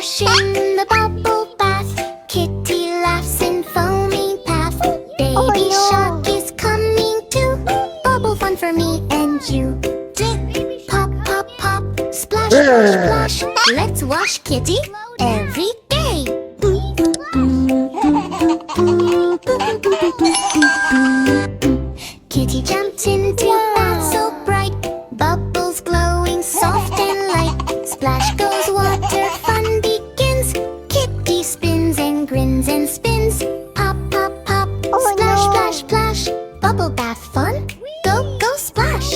Splash in the bubble bath. Kitty laughs in foamy path. Baby shark is coming too. Bubble fun for me and you. Pop, pop, pop. Splash, splash, splash. Let's wash Kitty every day. Kitty jumped into bath so bright. Bubbles glowing soft and light. Splash goes water, fun begins. Kitty spins and grins and spins. Pop, pop, pop. Splash, splash, splash. Bubble bath fun. Go, go, splash.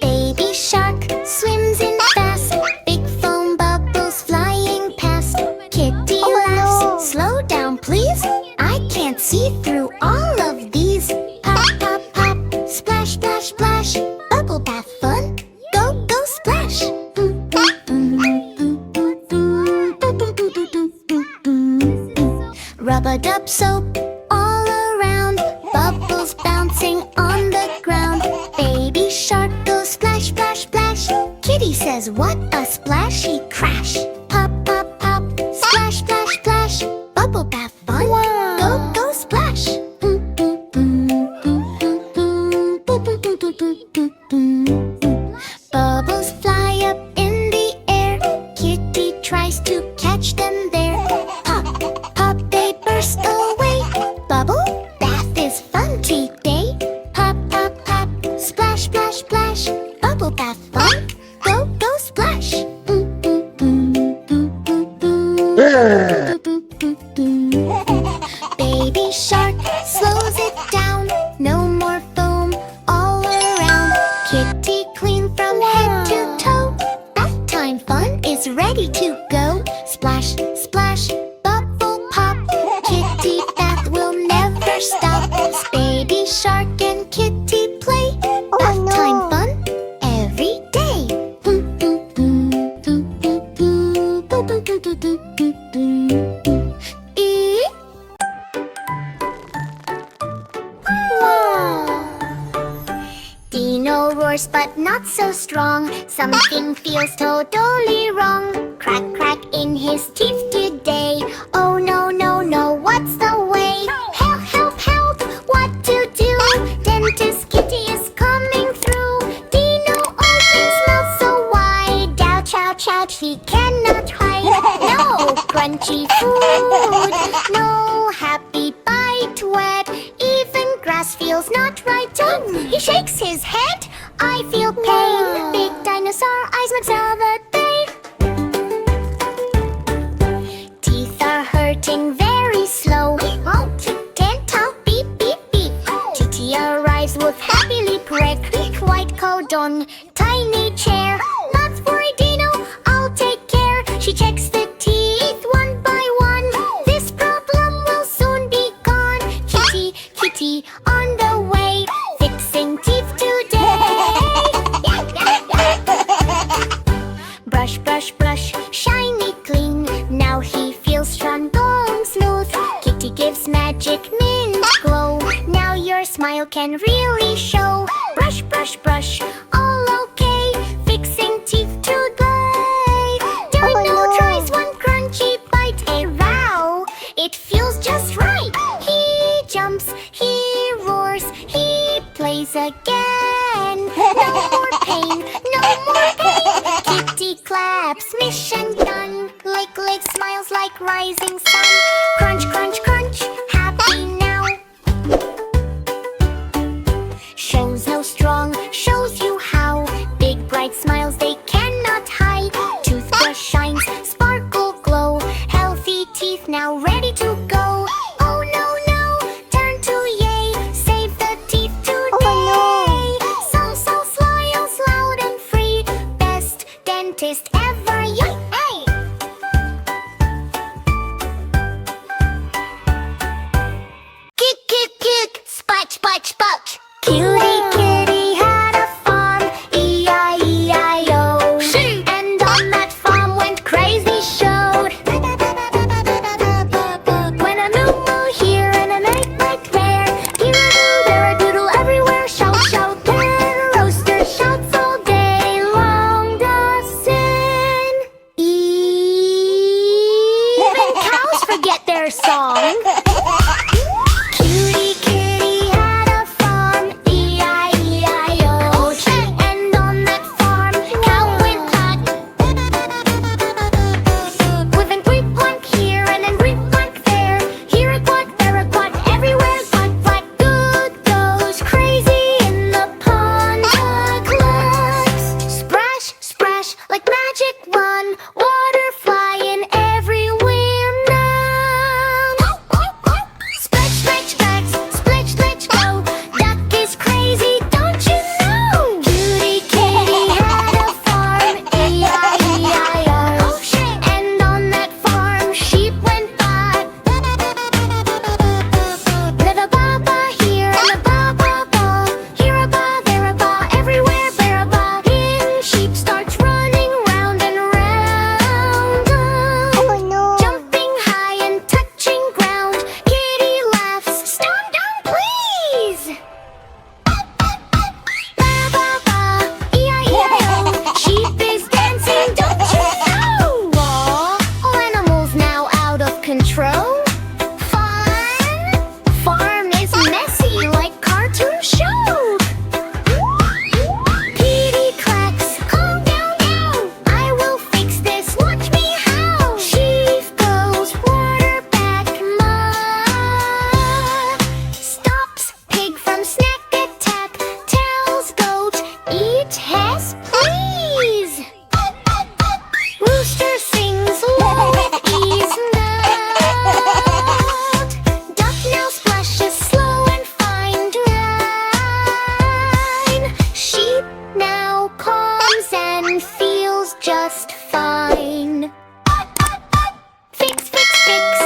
Baby shark swims in fast. Big foam bubbles flying past. Kitty laughs. Slow down, please. I can't see through all of these. Pop, pop, pop. Splash, splash, splash. Bubble bath fun. Go, go, splash. Rub-a-dub soap all around. Bubbles bouncing on the ground. Baby shark goes splash, splash, splash. Kitty says, what a splashy crash. Pop, pop, pop. Splash, splash, splash. Bubble bath fun. Go, go, splash. Bubbles fly up in the air. Kitty tries to catch them there. Pop, pop, they burst away. Bubble bath is fun today. Pop, pop, pop. Splash, splash, splash. Bubble bath fun. Go, go, splash. Baby shark slows it down. No more foam all around. Kitty clean from head to toe. Bath time fun is ready to go. Splash, splash, bubble pop. Kitty bath will never stop. Baby shark and Kitty play. Bath time fun every day. Dino roars but not so strong. Something feels totally wrong. Crack, crack in his teeth today. Oh no, no, no, what's the way? Help, help, help, what to do? Dentist Kitty is coming through. Dino opens mouth so wide. Ouch, ouch, ouch, he cannot hide. No crunchy food, no happy bite wet. Even grass feels not right. He shakes his head. I feel pain. Big dinosaur eyes makes all the day. Teeth are hurting very slow. Can't talk, beep, beep, beep. Kitty arrives with happy lip red. White coat on tiny chair. Not worry, Dino, I'll take care. She checks the teeth one by one. This problem will soon be gone. Kitty, Kitty, on the way. Fixing teeth today. Brush, brush, brush, shiny clean. Now he feels strong, bone smooth. Kitty gives magic mint glow. Now your smile can really show. Brush, brush, brush, all okay. Fixing teeth today. Dino tries one crunchy bite. Hey, wow, it feels just right. He jumps, he roars, he plays again. No more pain, no more pain. Kitty claps, mission done. Lick smiles like rising sun. Crunch, crunch, crunch, happy now. Shows no strong, shows you how. Big bright smiles they cannot hide. Toothbrush shines, sparkle glow. Healthy teeth now ready to go. Oh no, no, turn to yay. Save the teeth today. So smiles loud and free. Best dentist ever, yay! Cutie kitty had a farm, E-I-E-I-O. And on that farm, cow went quack. With an queep quack here and an queep quack there. Here a quack, there a quack, everywhere quack quack. Good goes crazy in the pond. The clocks splash, splash like magic run. Water flying everywhere now. Splash, splash, splash, splash, splash, go. Duck is crazy, don't you know? Cutie kitty had a farm, E-I-E-I-O. And on that farm, sheep went by. Little baba here and a baba ball. Here a ba, there a ba, everywhere there a ba. In sheep starts running round and round. Jumping high and touching ground. Kitty laughs, stop down please. Ba ba ba, E-I-E-I-O. Sheep is dancing, don't you know? Aw, animals now out of control. Fun! Farm is messy like cartoon show. Kitty clacks, calm down now. I will fix this, watch me how. Sheep goes, water back, ma. Stops pig from snack attack. Tells goat, eat Hess please. Rooster sings low with ease loud. Duck now splashes slow and fine line. Sheep now calms and feels just fine. Fix, fix, fix,